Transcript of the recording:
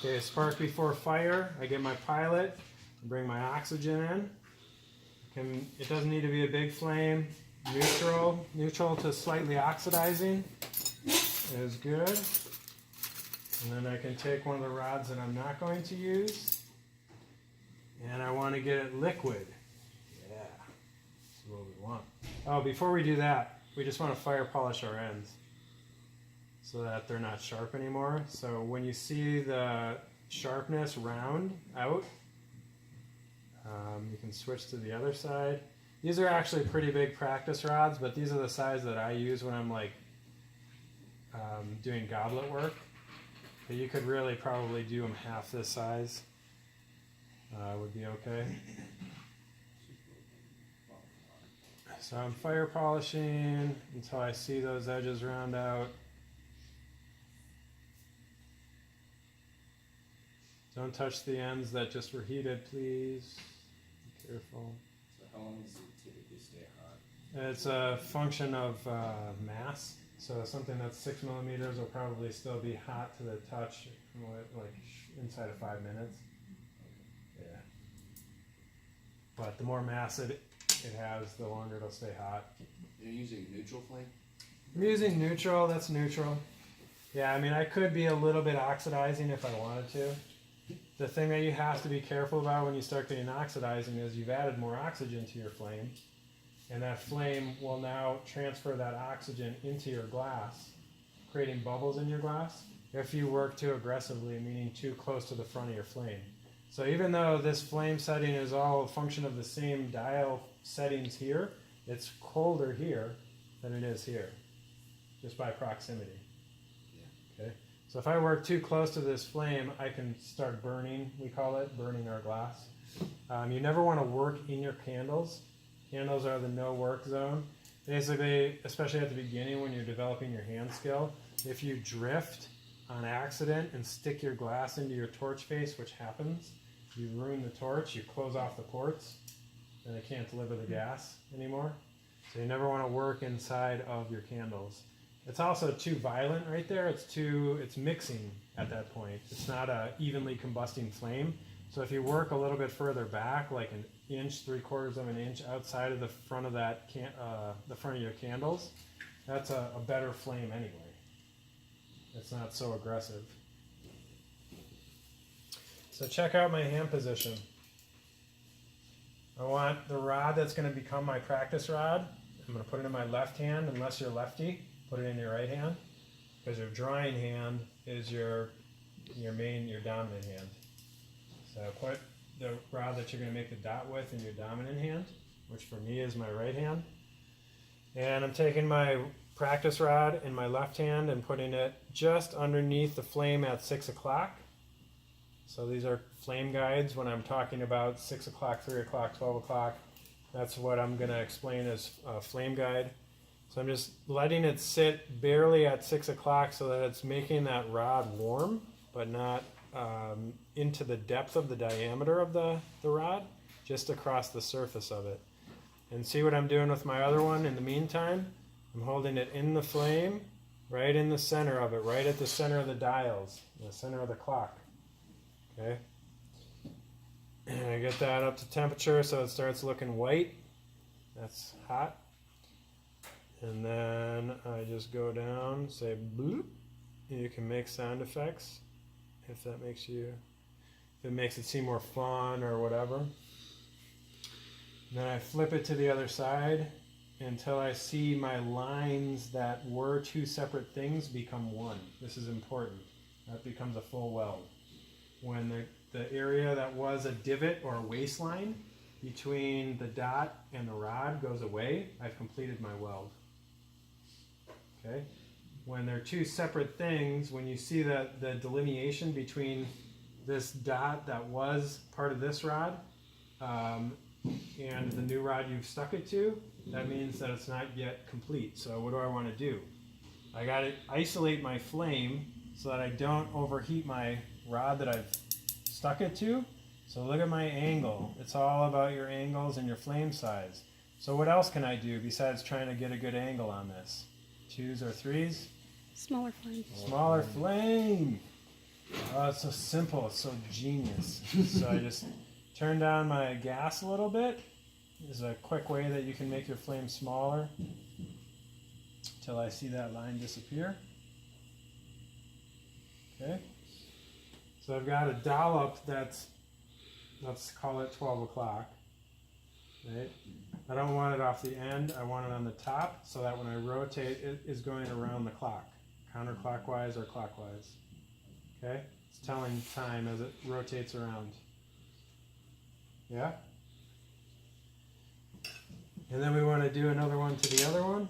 Okay, spark before fire. I get my pilot, bring my oxygen in. It doesn't need to be a big flame. Neutral to slightly oxidizing is good. And then I can take one of the rods that I'm not going to use, and I want to get it liquid. Yeah, that's what we want. Oh, before we do that, we just want to fire polish our ends so that they're not sharp anymore. So when you see the sharpness round out, you can switch to the other side. These are actually pretty big practice rods, but these are the size that I use when I'm like doing goblet work. But you could really probably do them half this size. Would be okay. So I'm fire polishing until I see those edges round out. Don't touch the ends that just were heated, please. Be careful. So how long does it typically stay hot? It's a function of mass. So something that's 6 millimeters will probably still be hot to the touch, like inside of 5 minutes. Yeah. But the more mass it has, the longer it'll stay hot. You're using neutral flame? I'm using neutral. That's neutral. Yeah, I mean, I could be a little bit oxidizing if I wanted to. The thing that you have to be careful about when you start getting oxidizing is you've added more oxygen to your flame, and that flame will now transfer that oxygen into your glass, creating bubbles in your glass if you work too aggressively, meaning too close to the front of your flame. So even though this flame setting is all a function of the same dial settings here, it's colder here than it is here, just by proximity. Okay. So if I work too close to this flame, I can start burning, we call it, burning our glass. You never want to work in your candles. Candles are the no work zone. Basically, especially at the beginning when you're developing your hand skill, if you drift on accident and stick your glass into your torch face, which happens, you ruin the torch, you close off the ports, and it can't deliver the gas anymore. So you never want to work inside of your candles. It's also too violent right there. It's mixing at that point. It's not a evenly combusting flame. So if you work a little bit further back, like an inch, 3/4 of an inch outside of the front of that the front of your candles, that's a better flame anyway. It's not so aggressive. So check out my hand position. I want the rod that's going to become my practice rod. I'm going to put it in my left hand, unless you're lefty. Put it in your right hand, because your drawing hand is your dominant hand. So put the rod that you're going to make the dot with in your dominant hand, which for me is my right hand. And I'm taking my practice rod in my left hand and putting it just underneath the flame at 6 o'clock. So these are flame guides when I'm talking about 6 o'clock, 3 o'clock, 12 o'clock. That's what I'm going to explain as a flame guide. So I'm just letting it sit barely at 6 o'clock so that it's making that rod warm, but not into the depth of the diameter of the rod, just across the surface of it. And see what I'm doing with my other one in the meantime? I'm holding it in the flame, right in the center of it, right at the center of the dials, the center of the clock. Okay? And I get that up to temperature so it starts looking white. That's hot. And then I just go down, say bloop, and you can make sound effects if it makes it seem more fun or whatever. And then I flip it to the other side until I see my lines that were two separate things become one. This is important. That becomes a full weld. When the area that was a divot or a waistline between the dot and the rod goes away, I've completed my weld. Okay? When they're two separate things, when you see the delineation between this dot that was part of this rod and the new rod you've stuck it to, that means that it's not yet complete. So what do I want to do? I got to isolate my flame so that I don't overheat my rod that I've stuck it to. So look at my angle. It's all about your angles and your flame size. So what else can I do besides trying to get a good angle on this? 2s or 3s? Smaller flame. Smaller flame. Oh, it's so simple. It's so genius. So I just turn down my gas a little bit. There's a quick way that you can make your flame smaller till I see that line disappear. Okay. So I've got a dollop that's, let's call it 12 o'clock. Right? I don't want it off the end. I want it on the top so that when I rotate, it is going around the clock, counterclockwise or clockwise. Okay? It's telling time as it rotates around. Yeah? And then we want to do another one to the other one.